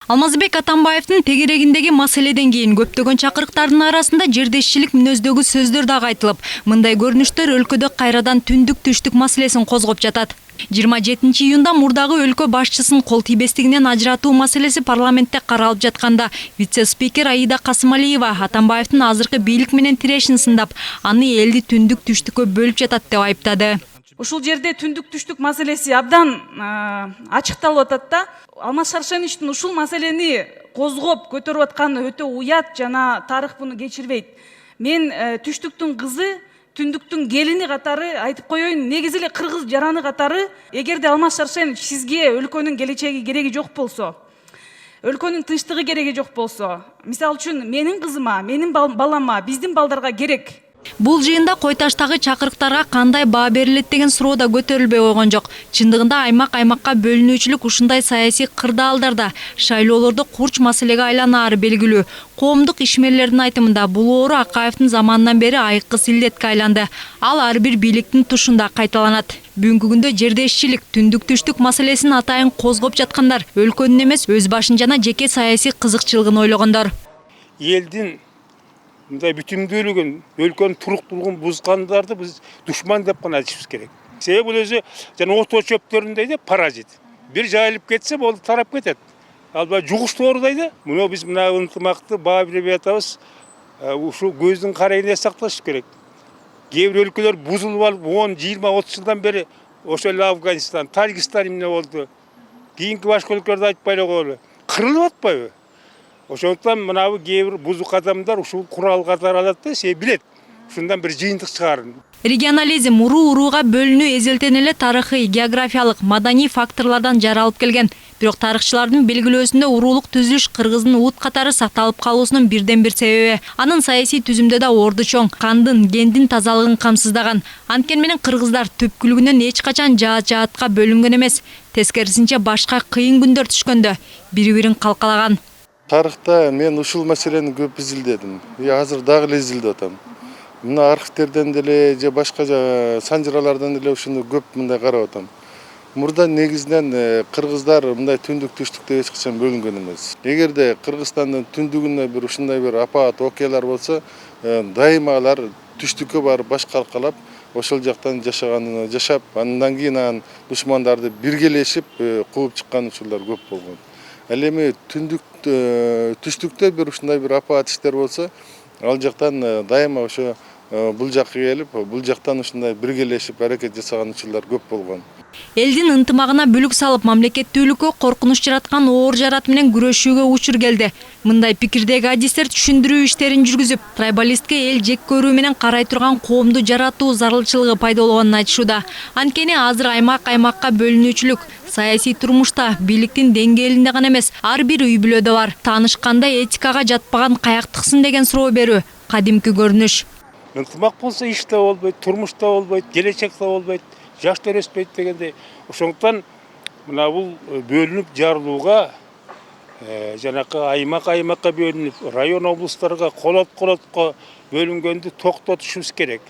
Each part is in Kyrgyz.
Алмазбек Атамбаевдин тегерегиндеги маселеден кийин көптөгөн чакырыктардын арасында жердешчилик мүнөздөгү сөздөр дагы айтылып, мындай көрүнүштөр өлкөдө кайрадан түндүк түштүк маселесин козгоп жатат. 27 июнда мурдагы өлкө башчысын кол тийбестигинен ажыратуу маселеси парламентте каралып жатканда вице-спикер Аида Касымалиева Атамбаевдин азыркы бийлик менен тирешин сындап, аны элди түндүк түштүккө бөлүп жатат деп айыптады. Ушул жерде түндүк түштүк маселеси абдан ачыкталып атат да. Алмаз Шаршеновичтин ушул маселени козгоп көтөрүп атканы өтө уят жана тарых буну кечирбейт. Мен түштүктүн кызы, түндүктүн келини катары айтып коеюн, негизи эле кыргыз жараны катары, эгерде Алмаз Шаршенович сизге өлкөнүн келечеги кереги жок болсо, өлкөнүн тынчтыгы кереги жок болсо, мисалы үчүн менин кызыма, менин балама, биздин балдарга керек. Бул жыйында Койташтагы чакырыктарга кандай баа берилет деген суроо да көтөрүлбөй койгон жок. Чындыгында аймакка бөлүнүүчүлүк ушундай саясий кырдаалдарда шайлоолордо курч маселеге айланаары белгилүү. Коомдук ишмерлердин айтымында бул оору Акаевдин заманынан бери айыккыс илдетке айланды. Ал ар бир бийликтин тушунда кайталанат. Бүгүнкү күндө жердешчилик, түндүк түштүк маселесин атайын козгоп жаткандар өлкөнүн эмес, өз башын жана жеке саясий кызыкчылыгын ойлогондор. Элдин мындай бүтүндүүлүгүн, өлкөнүн туруктуулугун бузгандарды биз душман деп гана айтышыбыз керек. Себеби бул өзү жана ото чөптөрүндөй да паразит. Бир жайылып кетсе, болду тарап кетет. Албай жугуштуу оорудай да. Муну биз мына ынтымакты баа бербей атабыз. Ушул көздүн карайын сакташ керек. Кээ бир өлкөлөр бузулуп алып 10, 20, 30 жылдан бери ошол эле Афганистан, Тажикстан эмне болду? Кийинки башка өлкөлөрдү айтпай эле коелу. Кырылып атпайбы? Ошондуктан мынабы кээ бир бузук адамдар ушул курал катары алат да, се билет. Ушундан бир жыйынтык чыгарын. Регионализм уруу-урууга бөлүнүү эзелтен эле тарыхый, географиялык, маданий факторлордон жаралып келген. Бирок тарыхчылардын белгилөөсүндө уруулук түзүлүш кыргыздын уут катары сакталып калуусунун бирден бир себеби. Анын саясий түзүмдө да орду чоң, кандын, гендин тазалыгын камсыздаган. Анткени менен кыргыздар түпкүлүгүнөн эч качан жаат-жаатка бөлүнгөн эмес. Тескерисинче башка кыйын күндөр түшкөндө бири-бирин калкалаган. Тарыхта мен ушул маселени көп изилдедим. Азыр дагы эле изилдеп атам. Мына архивтерден деле же башка санжыралардан деле ушуну көп мындай карап атам. Мурда негизинен кыргыздар мындай түндүк түштүктө эч качан бөлүнгөн эмес. Эгерде Кыргызстандын түндүгүнө бир ушундай бир апаат окуялар болсо, дайыма алар түштүккө барып баш калкалап, ошол жактан жашап, андан кийин душмандарды биргелешип кууп чыккан учурлар көп болгон. Ал эми түштүктө бир ушундай бир апаат иштер болсо, ал жактан дайыма ошо бул жакка келип, бул жактан ушундай биргелешип аракет жасаган учурлар көп болгон. Элдин ынтымагына бүлүк салып, мамлекеттүүлүккө коркунуч жараткан оор жарат менен күрөшүүгө учур келди. Мындай пикирдеги адистер түшүндүрүү иштерин жүргүзүп, трайбалистке эл жек көрүү менен карай турган коомду жаратуу зарылчылыгы пайда болгонун айтышууда. Анткени азыр аймакка бөлүнүүчүлүк саясий турмушта бийликтин деңгээлинде гана эмес, ар бир үй бүлөдө бар. Таанышканда этикага жатпаган каяктыксың деген суроо берүү кадимки көрүнүш. Ынтымак болсо иш да болбойт, турмуш да болбойт, келечек да болбойт, жаштар өспөйт дегендей. Ошондуктан мына бул бөлүнүп жарылууга жанакы аймакка бөлүнүп, район облустарга колотко бөлүнгөндү токтотушубуз керек.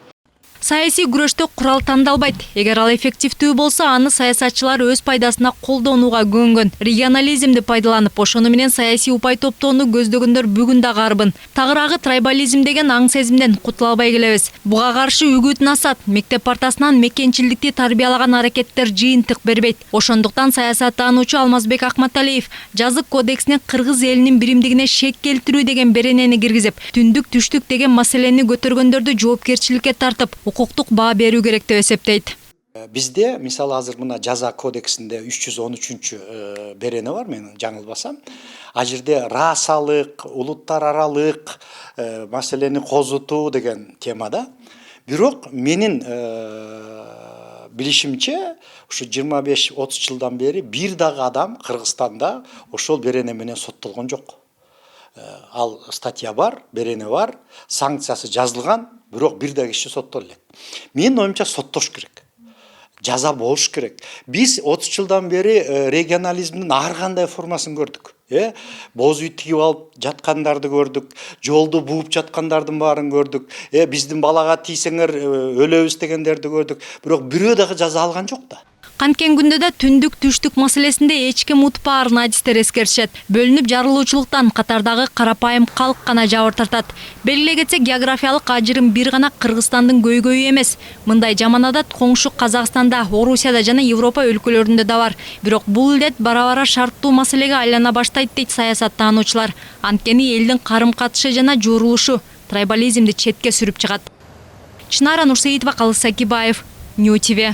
Саясий күрөштө курал тандалбайт. Эгер ал эффективдүү болсо, аны саясатчылар өз пайдасына колдонууга көнгөн. Регионализмди пайдаланып, ошону менен саясий упай топтоону көздөгөндөр бүгүн да карбын. Тагыраагы трайбализм деген аң сезимден кутула албай келебиз. Буга каршы үгүт насаат, мектеп партасынан мекенчилдикти тарбиялаган аракеттер жыйынтык бербейт. Ошондуктан саясаттануучу Алмазбек Акматалиев жазык кодексине кыргыз элинин биримдигине шек келтирүү деген беренени киргизип, түндүк түштүк деген маселени көтөргөндөрдү жоопкерчиликке тартып, укуктук баа берүү керек деп эсептейт. Бизде мисалы азыр мына жаза кодексинде 313 берене бар, мен жаңылбасам. А жерде расалык, улуттар аралык маселени козутуу деген темада. Бирок менин билишимче, ушу 25-30 жылдан бери бир дагы адам Кыргызстанда ошол берене менен соттолгон жок. Ал статья бар, берене бар, санкциясы жазылган, бирок бир да киши соттоло элек. Менин оюмча соттош керек. Жаза болуш керек. Биз 30 жылдан бери регионализмдин ар кандай формасын көрдүк. Боз үй тигип алып жаткандарды көрдүк, жолду бууп жаткандардын баарын көрдүк. Биздин балага тийсеңер өлөбүз дегендерди көрдүк. Бирок бирөө дагы жаза алган жок да. Канткен күндө да түндүк түштүк маселесинде эч ким утпаарын адистер эскеришет. Бөлүнүп жарылуучулуктан катардагы карапайым калк гана жабыр тартат. Белгилей кетсек, географиялык ажырым бир гана Кыргызстандын көйгөйү эмес. Мындай жаман адат коңшу Казакстанда, Орусияда жана Европа өлкөлөрүндө да бар. Бирок бул илдет бара-бара шарттуу маселеге айлана баштайт дейт саясаттануучулар. Анткени элдин карым-катышы жана журулушу трайбализмди четке сүрүп чыгат. Чынара Нурсеитова, Калыс Сакибаев, Нью ТВ.